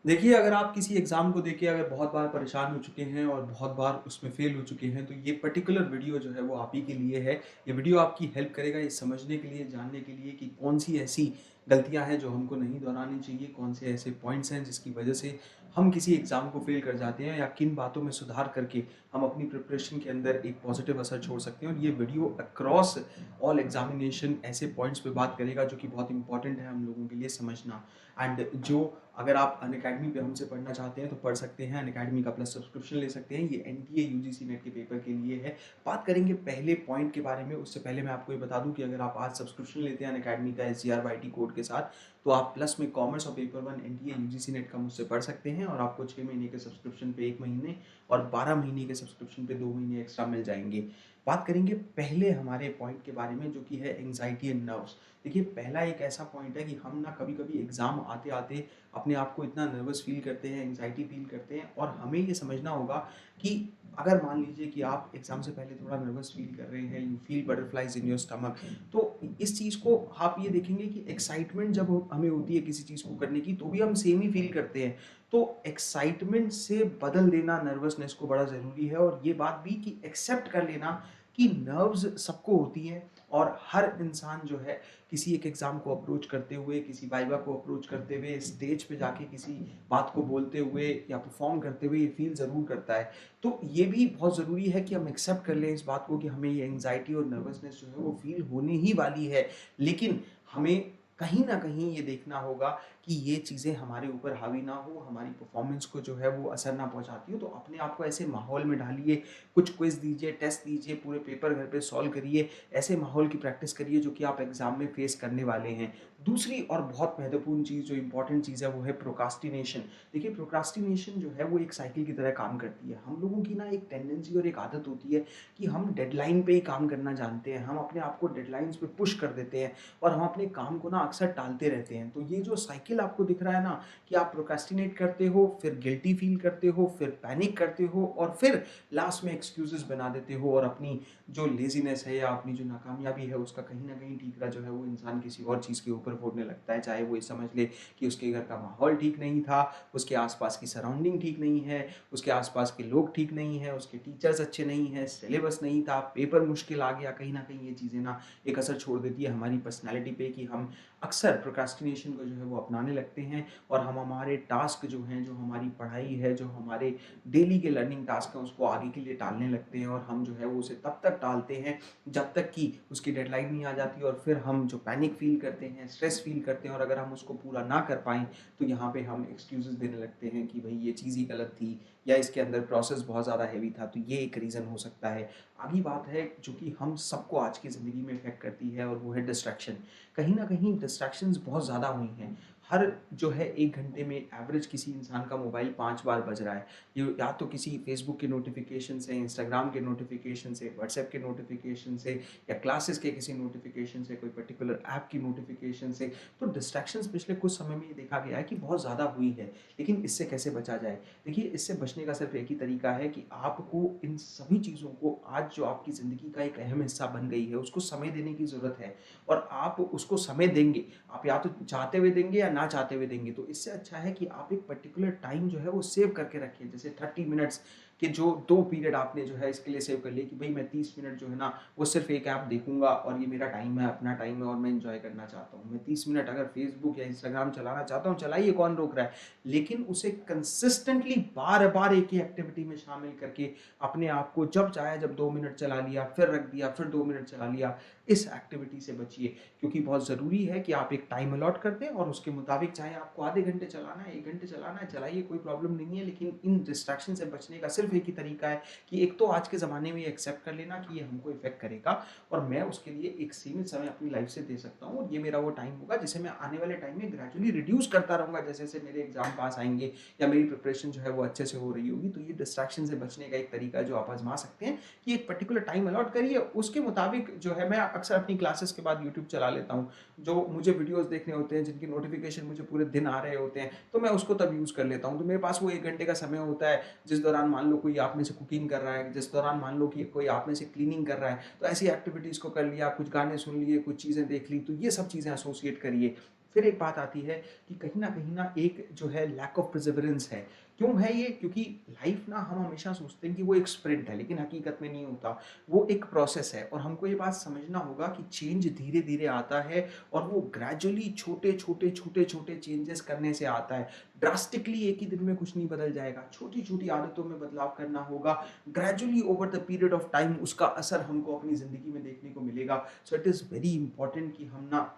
देखिए, अगर आप किसी एग्ज़ाम को देके अगर बहुत बार परेशान हो चुके हैं और बहुत बार उसमें फ़ेल हो चुके हैं, तो ये पर्टिकुलर वीडियो जो है वो आप ही के लिए है। ये वीडियो आपकी हेल्प करेगा ये समझने के लिए, जानने के लिए कि कौन-सी ऐसी गलतियाँ हैं जो हमको नहीं दोहरानी चाहिए, कौन से ऐसे पॉइंट्स हैं जिसकी वजह से हम किसी एग्ज़ाम को फ़ेल कर जाते हैं या किन बातों में सुधार करके हम अपनी प्रिपरेशन के अंदर एक पॉज़िटिव असर छोड़ सकते हैं। और ये वीडियो अक्रॉस ऑल एग्ज़ामिनेशन ऐसे पॉइंट्स पे बात करेगा जो कि बहुत इम्पोर्टेंट है हम लोगों के लिए समझना। एंड जो अगर आप अनअकैडमी पे हमसे पढ़ना चाहते हैं तो पढ़ सकते हैं, अनअकैडमी का प्लस सब्सक्रिप्शन ले सकते हैं। ये एनटीए यूजीसी नेट के पेपर के लिए है। बात करेंगे पहले पॉइंट के बारे में, उससे पहले मैं आपको ये बता दूं कि अगर आप आज सब्सक्रिप्शन लेते हैं अनअकैडमी का एसजीआरवाईटी कोड के साथ, तो आप प्लस में कॉमर्स और paper one NTA UGC net का मुझसे पढ़ सकते हैं और आपको 6 महीने के सब्सक्रिप्शन पे 1 महीने और 12 महीने के सब्सक्रिप्शन पे 2 महीने एक्स्ट्रा मिल जाएंगे। बात करेंगे पहले हमारे पॉइंट के बारे में जो कि है एंग्जाइटी एंड नर्व्स। देखिए, पहला एक ऐसा पॉइंट है कि हम ना कभी कभी एग्जाम आते आते अपने आप को इतना नर्वस फील करते हैं, एंग्जाइटी फील करते हैं, और हमें ये समझना होगा कि अगर मान लीजिए कि आप एग्जाम से पहले थोड़ा नर्वस फील कर रहे हैं, you feel butterflies in your stomach, तो इस चीज़ को आप ये देखेंगे कि एक्साइटमेंट जब हमें होती है किसी चीज़ को करने की, तो भी हम सेम ही फील करते हैं। तो एक्साइटमेंट से बदल देना नर्वसनेस को बड़ा ज़रूरी है, और ये बात भी कि एक्सेप्ट कर लेना कि नर्व्स सबको होती है, और हर इंसान जो है किसी एक एग्ज़ाम को अप्रोच करते हुए, किसी वाइवा को अप्रोच करते हुए, स्टेज पे जाके किसी बात को बोलते हुए या परफॉर्म करते हुए ये फील ज़रूर करता है। तो ये भी बहुत ज़रूरी है कि हम एक्सेप्ट कर लें इस बात को कि हमें ये एंग्जाइटी और नर्वसनेस जो है वो फील होने ही वाली है। लेकिन हमें कहीं न कहीं ये देखना होगा कि ये चीज़ें हमारे ऊपर हावी ना हो, हमारी परफॉर्मेंस को जो है वो असर ना पहुँचाती हो। तो अपने आप को ऐसे माहौल में डालिए, कुछ क्विज़ दीजिए, टेस्ट दीजिए, पूरे पेपर घर पे सॉल्व करिए, ऐसे माहौल की प्रैक्टिस करिए जो कि आप एग्ज़ाम में फेस करने वाले हैं। दूसरी और बहुत महत्वपूर्ण चीज़, जो इम्पोर्टेंट चीज़ है, वो है प्रोक्रास्टिनेशन। देखिए, प्रोक्रास्टिनेशन जो है वो एक साइकिल की तरह काम करती है। हम लोगों की ना एक टेंडेंसी और एक आदत होती है कि हम डेडलाइन पे ही काम करना जानते हैं। हम अपने आप को डेडलाइन्स पे पुश कर देते हैं और हम अपने काम को ना अक्सर टालते रहते हैं। तो ये जो साइकिल आपको दिख रहा है ना, कि आप प्रोक्रास्टिनेट करते हो, फिर गिल्टी फील करते हो, फिर पैनिक करते हो, और फिर लास्ट में एक्सक्यूज़ेज़ बना देते हो, और अपनी जो लेज़ीनेस है या अपनी जो नाकामयाबी है उसका कहीं न कहीं ठीकरा जो है वो इंसान किसी और चीज़ के ऊपर फोड़ने लगता है। चाहे वो ये समझ ले कि उसके घर का माहौल ठीक नहीं था, उसके आस-पास की सराउंडिंग ठीक नहीं है, उसके आस-पास के लोग ठीक नहीं हैं, उसके टीचर्स अच्छे नहीं हैं, सिलेबस नहीं था, पेपर मुश्किल आ गया। कहीं न कहीं ये चीज़ें ना एक असर छोड़ देती है हमारी पर्सनैलिटी पे, कि हम अक्सर प्रोक्रास्टिनेशन को जो है वो अपनाने लगते हैं, और हम हमारे टास्क जो हैं, जो हमारी पढ़ाई है, जो हमारे डेली के लर्निंग टास्क हैं, उसको आगे के लिए टालने लगते हैं, और हम जो है वो उसे तब तक टालते हैं जब तक कि उसकी डेडलाइन नहीं आ जाती, और फिर हम जो पैनिक फील करते हैं, स्ट्रेस फील करते हैं, और अगर हम उसको पूरा ना कर पाएँ तो यहाँ पे हम एक्सक्यूज़ेज़ देने लगते हैं कि भई ये चीज़ ही गलत थी, या इसके अंदर प्रोसेस बहुत ज़्यादा हेवी था, तो ये एक रीज़न हो सकता है। अगली बात है जो कि हम सबको आज की ज़िंदगी में इफ़ेक्ट करती है, और वो है डिस्ट्रैक्शन। कहीं न कहीं डिस्ट्रैक्शंस बहुत ज़्यादा हुई हैं। हर जो है 1 घंटे में एवरेज किसी इंसान का मोबाइल 5 बार बज रहा है। ये या तो किसी फेसबुक के नोटिफिकेशन से, इंस्टाग्राम के नोटिफिकेशन से, व्हाट्सएप के नोटिफिकेशन से, या क्लासेस के किसी नोटिफिकेशन से, कोई पर्टिकुलर ऐप की नोटिफिकेशन से। तो डिस्ट्रैक्शंस पिछले कुछ समय में ये देखा गया है कि बहुत ज़्यादा हुई है। लेकिन इससे कैसे बचा जाए? देखिए, इससे बचने का सिर्फ एक ही तरीका है कि आपको इन सभी चीज़ों को, आज जो आपकी ज़िंदगी का एक अहम हिस्सा बन गई है, उसको समय देने की ज़रूरत है, और आप उसको समय देंगे। आप या तो चाहते हुए देंगे या ना चाहते हुए देंगे। तो इससे अच्छा है कि आप एक पर्टिकुलर टाइम जो है वो सेव करके रखिए। जैसे 30 मिनट्स के जो 2 पीरियड आपने जो है इसके लिए सेव कर लिए कि भई मैं 30 मिनट जो है ना वो सिर्फ़ एक ऐप देखूँगा, और ये मेरा टाइम है, अपना टाइम है, और मैं एन्जॉय करना चाहता हूँ। मैं 30 मिनट अगर फ़ेसबुक या इंस्टाग्राम चलाना चाहता हूँ, चलाइए, कौन रोक रहा है? लेकिन उसे कंसिस्टेंटली बार-बार एक ही एक्टिविटी में शामिल करके अपने आप को जब चाहे, जब 2 मिनट चला लिया, फिर रख दिया, फिर 2 मिनट चला लिया, इस एक्टिविटी से बचिए। क्योंकि बहुत ज़रूरी है कि आप एक टाइम अलॉट कर दें, और उसके मुताबिक चाहे आपको आधे घंटे चलाना है, 1 घंटे चलाना है, चलाइए, कोई प्रॉब्लम नहीं है। लेकिन इन डिस्ट्रैक्शन से बचने का सिर्फ़ एक ही तरीका है कि एक तो आज के ज़माने में ये एक्सेप्ट कर लेना कि ये हमको इफ़ेक्ट करेगा, और मैं उसके लिए एक सीमित समय अपनी लाइफ़ से दे सकता हूँ, और ये मेरा वो टाइम होगा जिसे मैं आने वाले टाइम में ग्रेजुअली रिड्यूस करता रहूँगा जैसे-जैसे मेरे एग्ज़ाम पास आएँगे, या मेरी प्रिपरेशन जो है वो अच्छे से हो रही होगी। तो ये डिस्ट्रैक्शन से बचने का एक तरीका है जो आप आज़मा सकते हैं, कि एक पर्टिकुलर टाइम अलॉट करिए, उसके मुताबिक जो है, मैं अक्सर अपनी क्लासेस के बाद यूट्यूब चला लेता हूँ। जो मुझे वीडियोज़ देखने होते हैं, जिनकी नोटिफ़िकेशन मुझे पूरे दिन आ रहे होते हैं, तो मैं उसको तब यूज़ कर लेता हूँ। तो मेरे पास वो 1 घंटे का समय होता है, जिस दौरान मान लो कोई आप में से कुकिंग कर रहा है, जिस दौरान मान लो कि कोई आप में से क्लीनिंग कर रहा है, तो ऐसी एक्टिविटीज़ को कर लिया, कुछ गाने सुन लिए, कुछ चीज़ें देख ली, तो ये सब चीज़ें एसोसिएट करिए। फिर एक बात आती है कि कहीं न एक जो है लैक ऑफ परसेवरेंस है। क्यों है ये? क्योंकि लाइफ ना हम हमेशा सोचते हैं कि वो एक स्प्रिंट है, लेकिन हकीकत में नहीं होता। वो एक प्रोसेस है और हमको ये बात समझना होगा कि चेंज धीरे-धीरे आता है और वो ग्रेजुअली छोटे-छोटे, छोटे-छोटे चेंजेस करने से आता है। ड्रास्टिकली एक ही दिन में कुछ नहीं बदल जाएगा। छोटी-छोटी आदतों में बदलाव करना होगा। Gradually over the period of time उसका असर हमको अपनी ज़िंदगी में देखने को मिलेगा। So it is very important कि हम ना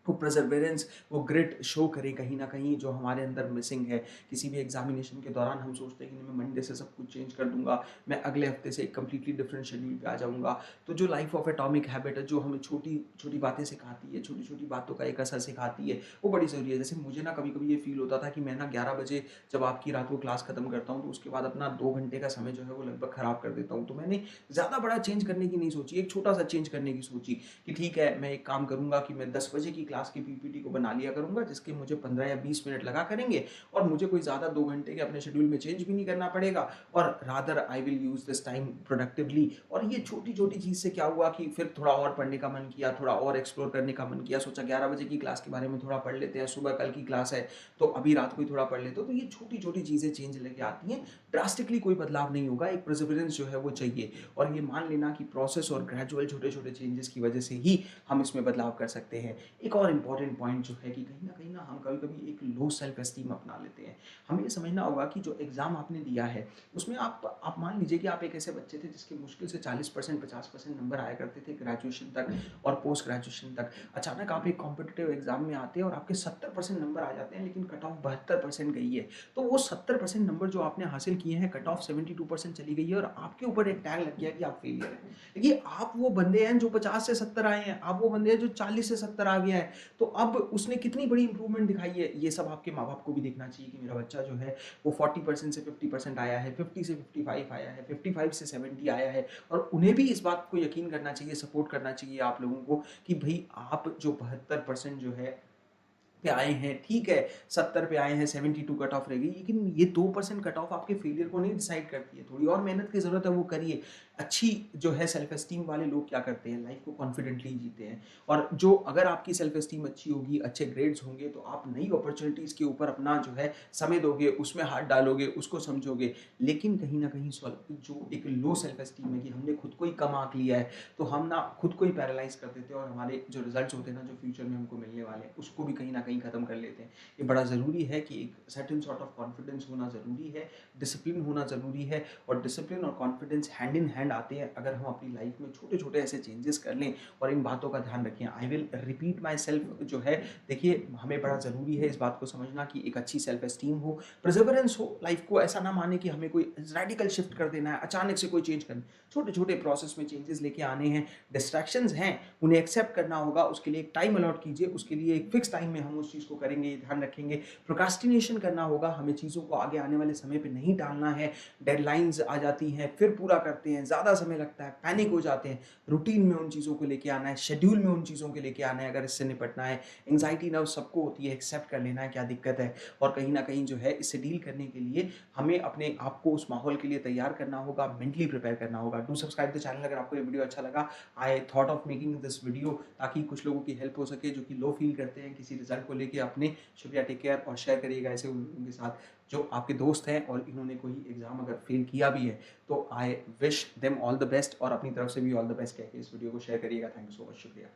वो परसेवरेंस, वो ग्रिट शो करें कहीं न कहीं जो हमारे अंदर मिसिंग है। किसी भी एग्ज़ामिनेशन के दौरान हम सोचते हैं कि नहीं मैं मंडे से सब कुछ चेंज कर दूँगा, मैं अगले हफ्ते से एक कंप्लीटली डिफरेंट शेड्यूल पे आ जाऊँगा। तो जो लाइफ़ ऑफ एटॉमिक हैबिट है, जो हमें छोटी-छोटी बातें सिखाती है, छोटी-छोटी बातों का एक असर सिखाती है, वो बड़ी ज़रूरी है। जैसे मुझे ना कभी-कभी ये फ़ील होता था कि मैं ना 11 बजे जब आपकी रात को क्लास खत्म करता हूँ, तो उसके बाद अपना 2 घंटे का समय जो है वो लगभग खराब कर देता हूँ। तो मैंने ज़्यादा बड़ा चेंज करने की नहीं सोची, एक छोटा-सा चेंज करने की सोची कि ठीक है, मैं एक काम करूँगा कि मैं 10 बजे की क्लास की पीपीटी को बना लिया करूँगा, जिसके मुझे 15 या 20 मिनट लगा करेंगे और मुझे कोई ज़्यादा 2 घंटे के अपने शेड्यूल में चेंज भी नहीं करना पड़ेगा और rather I will use this time productively. और ये छोटी-छोटी चीज़ से क्या हुआ कि फिर थोड़ा और पढ़ने का मन किया, थोड़ा और एक्सप्लोर करने का मन किया, सोचा 11 बजे की क्लास के बारे में थोड़ा पढ़ लेते हैं, सुबह कल की क्लास है, तो अभी रात को ही थोड़ा पढ़ लेते हो। तो ये छोटी-छोटी चीज़ें चेंज लेके आती हैं, ड्रास्टिकली कोई बदलाव नहीं होगा, एक परसेवरेंस जो है वो चाहिए और ये मान लेना कि प्रोसेस और ग्रेजुअल छोटे-छोटे चेंजेस की वजह से ही हम इसमें बदलाव कर सकते हैं। एक और इम्पॉर्टेंट पॉइंट जो है कि कहीं न हम कभी-कभी एक लो सेल्फ एस्टीम अपना लेते हैं। हमें ये समझना होगा कि जो एग्ज़ाम आपने दिया है, उसमें आप मान लीजिए कि आप एक ऐसे बच्चे थे जिसके मुश्किल से 40% 50% नंबर आया करते थे ग्रेजुएशन तक और पोस्ट ग्रेजुएशन तक। अचानक आप एक कॉम्पिटिटिव एग्ज़ाम में आते हैं और आपके 70% नंबर आ जाते हैं, लेकिन कट ऑफ 72% गई है। तो वो 70% नंबर जो आपने हासिल किए हैं, कट ऑफ 72% चली गई है और आपके ऊपर एक टैग लग गया कि आप फेलियर हैं। देखिए, आप वो बंदे हैं जो 50 से 70 आए हैं, आप वो बंदे हैं जो 40 से 70 आ गया है। तो अब उसने कितनी बड़ी इंप्रूवमेंट दिखाई है, ये सब आपके माँ-बाप को भी देखना चाहिए कि मेरा बच्चा जो है वो 40% से 50% आया है, 50 से 55 आया है, 55 से 70 आया है और उन्हें भी इस बात को यकीन करना चाहिए, सपोर्ट करना चाहिए आप लोगों को कि भई आप जो 72% जो है पे आए हैं, ठीक है, 70 पे आए हैं, 72 कट ऑफ रह गई, लेकिन ये 2% कट ऑफ आपके फेलियर को नहीं डिसाइड करती है। थोड़ी और मेहनत की ज़रूरत है, वो करिए। अच्छी जो है सेल्फ एस्टीम वाले लोग क्या करते हैं, लाइफ को कॉन्फिडेंटली जीते हैं और जो अगर आपकी सेल्फ एस्टीम अच्छी होगी, अच्छे ग्रेड्स होंगे, तो आप नई अपॉर्च्युनिटीज़ के ऊपर अपना जो है समय दोगे, उसमें हाथ डालोगे, उसको समझोगे। लेकिन कहीं न कहीं जो एक लो सेल्फ एस्टीम है कि हमने खुद को ही कम आँक लिया है, तो हम ना खुद को ही पैरालाइज़ कर देते हैं और हमारे जो रिज़ल्ट्स होते हैं ना, जो फ्यूचर में हमको मिलने वाले हैं, उसको भी कहीं न कहीं ख़त्म कर लेते हैं। ये बड़ा ज़रूरी है कि एक सर्टेन सॉर्ट ऑफ कॉन्फिडेंस होना ज़रूरी है, डिसिप्लिन होना ज़रूरी है और डिसिप्लिन और कॉन्फिडेंस हैंड इन हैंड आते हैं अगर हम अपनी लाइफ में छोटे-छोटे ऐसे चेंजेस कर लें और इन बातों का ध्यान रखें। I will repeat my self जो है, देखिए हमें बड़ा ज़रूरी है इस बात को समझना कि एक अच्छी सेल्फ एस्टीम हो, परसेवरेंस हो, लाइफ को ऐसा ना माने कि हमें कोई रेडिकल शिफ्ट कर देना है, अचानक से कोई चेंज करना है। छोटे-छोटे प्रोसेस में चेंजेस लेके आने हैं, डिस्ट्रैक्शंस हैं, उन्हें एक्सेप्ट करना होगा, उसके लिए एक टाइम अलॉट कीजिए, उसके लिए एक फिक्स टाइम में हम उस चीज़ को करेंगे, ये ध्यान रखेंगे। प्रोक्रास्टिनेशन करना होगा, हमें चीज़ों को आगे आने वाले समय पे नहीं टालना है। डेडलाइंस आ जाती हैं, फिर पूरा करते हैं, ज़्यादा समय लगता है, पैनिक हो जाते हैं। रूटीन में उन चीज़ों को लेके आना है, शेड्यूल में उन चीज़ों को लेके आना है अगर इससे निपटना है। एंग्ज़ायटी नर्व्स सबको होती है, एक्सेप्ट कर लेना है क्या दिक्कत है और कहीं न कहीं जो है इससे डील करने के लिए हमें अपने आप को उस माहौल के लिए तैयार करना होगा, मेंटली प्रिपेयर करना होगा। डू सब्सक्राइब द चैनल अगर आपको ये वीडियो अच्छा लगा। I thought of making this video ताकि कुछ लोगों की हेल्प हो सके जो कि लो फील करते हैं किसी रिजल्ट को लेके अपने। शुक्रिया, टेक केयर और शेयर करिएगा ऐसे उन लोगों के साथ जो आपके दोस्त हैं और इन्होंने कोई एग्जाम अगर फेल किया भी है तो I wish them all the best और अपनी तरफ से भी ऑल द बेस्ट कह के इस वीडियो को शेयर करिएगा। थैंक यू सो मच, शुक्रिया।